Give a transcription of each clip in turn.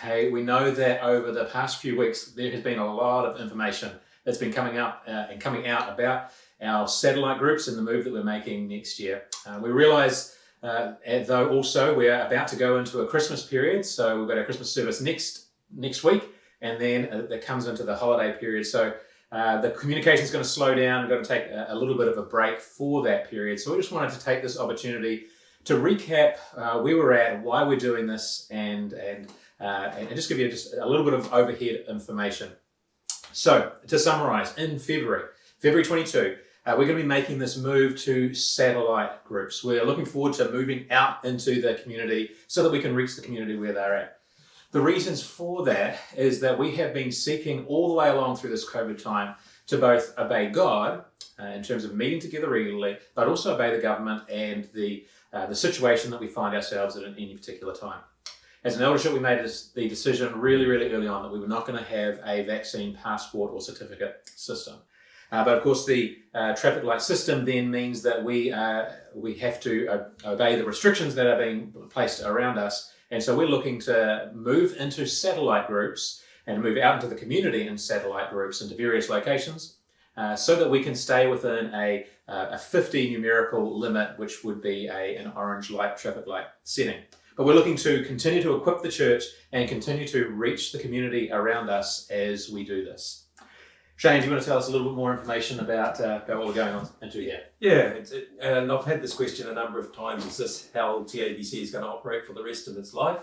Hey, we know that over the past few weeks, there has been a lot of information that's been coming up and coming out about our satellite groups and the move that we're making next year. We realise, though, also we're about to go into a Christmas period, so we've got our Christmas service next week, and then that comes into the holiday period. So the communication is going to slow down. We're going to take a little bit of a break for that period. So we just wanted to take this opportunity to recap where we're at, why we're doing this, and just give you just a little bit of overhead information. So to summarize, in February 22, we're going to be making this move to satellite groups. We're looking forward to moving out into the community so that we can reach the community where they're at. The reasons for that is that we have been seeking all the way along through this COVID time to both obey God in terms of meeting together regularly, but also obey the government and the situation that we find ourselves in any particular time. As an eldership, we made the decision really, really early on that we were not going to have a vaccine passport or certificate system. But of course, the traffic light system then means that we have to obey the restrictions that are being placed around us. And so we're looking to move into satellite groups and move out into the community in satellite groups into various locations so that we can stay within a 50 numerical limit, which would be an orange light traffic light setting. But we're looking to continue to equip the church and continue to reach the community around us as we do this. Shane, do you want to tell us a little bit more information about what we're going on into here? Yeah, and I've had this question a number of times. Is this how TABC is going to operate for the rest of its life?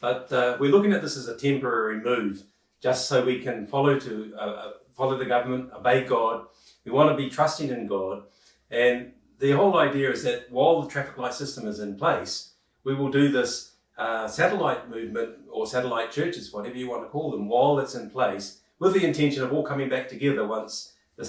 But we're looking at this as a temporary move, just so we can follow the government, obey God. We want to be trusting in God. And the whole idea is that while the traffic light system is in place, we will do this satellite movement or satellite churches, whatever you want to call them, while it's in place, with the intention of all coming back together once the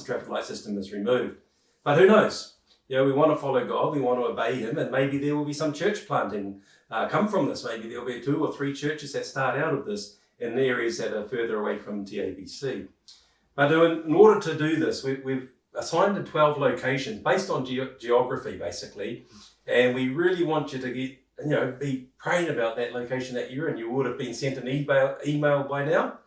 traffic light system is removed. But who knows? You know, we want to follow God, we want to obey Him, and maybe there will be some church planting come from this. Maybe there'll be 2 or 3 churches that start out of this in areas that are further away from TABC. But in order to do this, we've assigned 12 locations based on geography, basically. And we really want you to be praying about that location that you're in. You would have been sent an email by now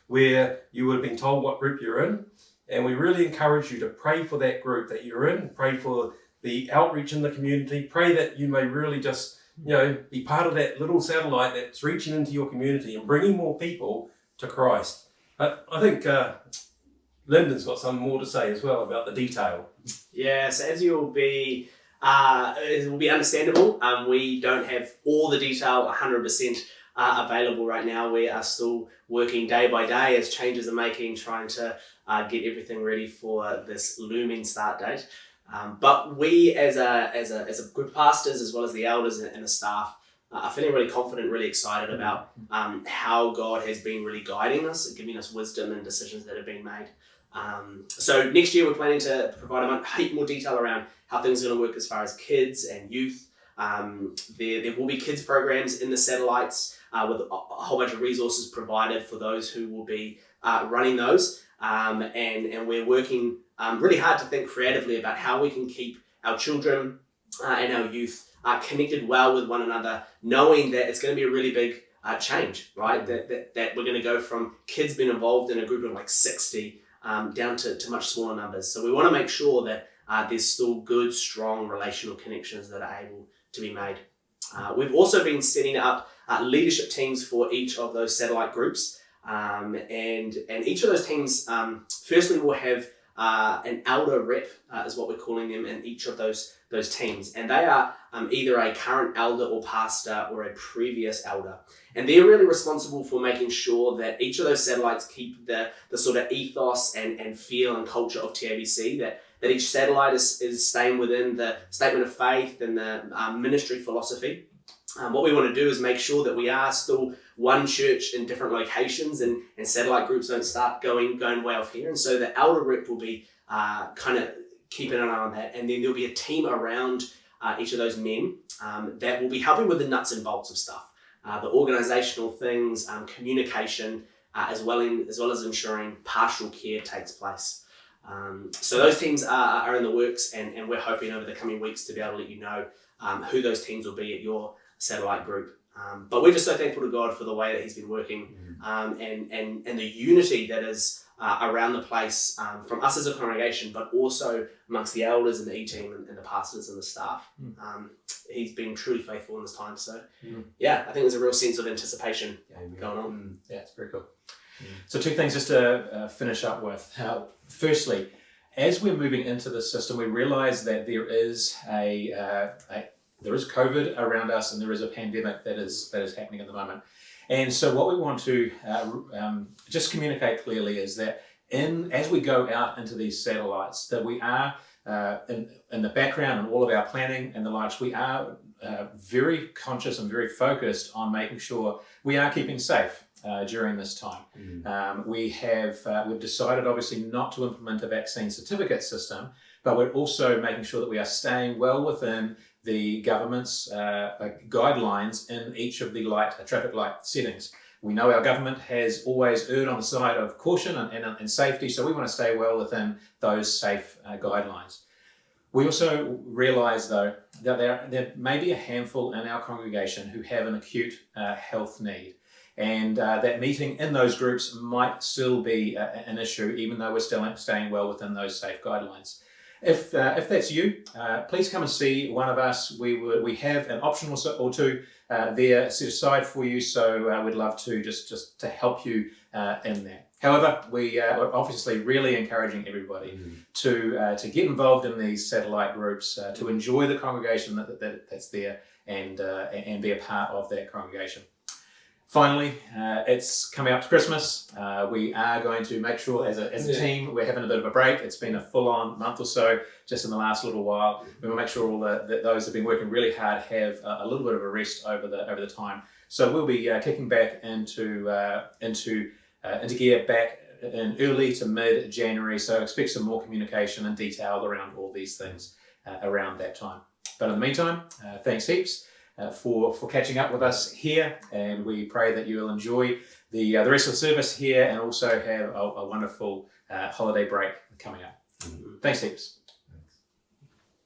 where you would have been told what group you're in. And we really encourage you to pray for that group that you're in, pray for the outreach in the community, pray that you may really just, be part of that little satellite that's reaching into your community and bringing more people to Christ. But I think Lyndon's got some more to say as well about the detail. Yes, as you'll be... it will be understandable. We don't have all the detail 100% available right now. We are still working day by day as changes are making, trying to get everything ready for this looming start date. But we, as a group of pastors, as well as the elders and the staff, are feeling really confident, really excited about how God has been really guiding us and giving us wisdom and decisions that have been made. So next year we're planning to provide a heap more detail around how things are going to work as far as kids and youth. There will be kids programs in the satellites with a whole bunch of resources provided for those who will be running those. And we're working really hard to think creatively about how we can keep our children and our youth connected well with one another, knowing that it's going to be a really big change, right? That we're going to go from kids being involved in a group of like 60 down to much smaller numbers. So we want to make sure that there's still good, strong relational connections that are able to be made. We've also been setting up leadership teams for each of those satellite groups. And each of those teams, firstly, will have an elder rep, is what we're calling them, in each of those teams. And they are either a current elder or pastor or a previous elder. And they're really responsible for making sure that each of those satellites keep the sort of ethos and feel and culture of TABC, that each satellite is staying within the statement of faith and the ministry philosophy. What we want to do is make sure that we are still one church in different locations and satellite groups don't start going way off here. And so the elder rep will be kind of keeping an eye on that. And then there'll be a team around each of those men that will be helping with the nuts and bolts of stuff. The organizational things, communication, as well as ensuring pastoral care takes place. So those teams are in the works, and we're hoping over the coming weeks to be able to let you know who those teams will be at your satellite group. But we're just so thankful to God for the way that He's been working, and the unity that is around the place, from us as a congregation, but also amongst the elders and the E-team and the pastors and the staff. He's been truly faithful in this time. So, yeah, I think there's a real sense of anticipation going on. Yeah, it's very cool. So 2 things just to finish up with. Firstly, as we're moving into the system, we realise that there is there is COVID around us, and there is a pandemic that is happening at the moment. And so what we want to just communicate clearly is that as we go out into these satellites, that we are in the background and all of our planning and the likes, we are very conscious and very focused on making sure we are keeping safe during this time. We've decided obviously not to implement a vaccine certificate system, but we're also making sure that we are staying well within the government's guidelines in each of the traffic light settings. We know our government has always erred on the side of caution and safety, so we want to stay well within those safe guidelines. We also realise, though, that there may be a handful in our congregation who have an acute health need, and that meeting in those groups might still be an issue, even though we're still staying well within those safe guidelines. If that's you, please come and see one of us. We have an option or two there set aside for you, so we'd love to just to help you in there. However, we are obviously really encouraging everybody to get involved in these satellite groups, to enjoy the congregation that's there, and be a part of that congregation. Finally, it's coming up to Christmas. We are going to make sure as a team we're having a bit of a break. It's been a full-on month or so just in the last little while. We will make sure all those that have been working really hard have a little bit of a rest over the time. So we'll be kicking back into gear back in early to mid-January. So expect some more communication and detail around all these things around that time. But in the meantime, thanks heaps for catching up with us here, and we pray that you will enjoy the rest of the service here and also have a wonderful holiday break coming up. Thanks heaps.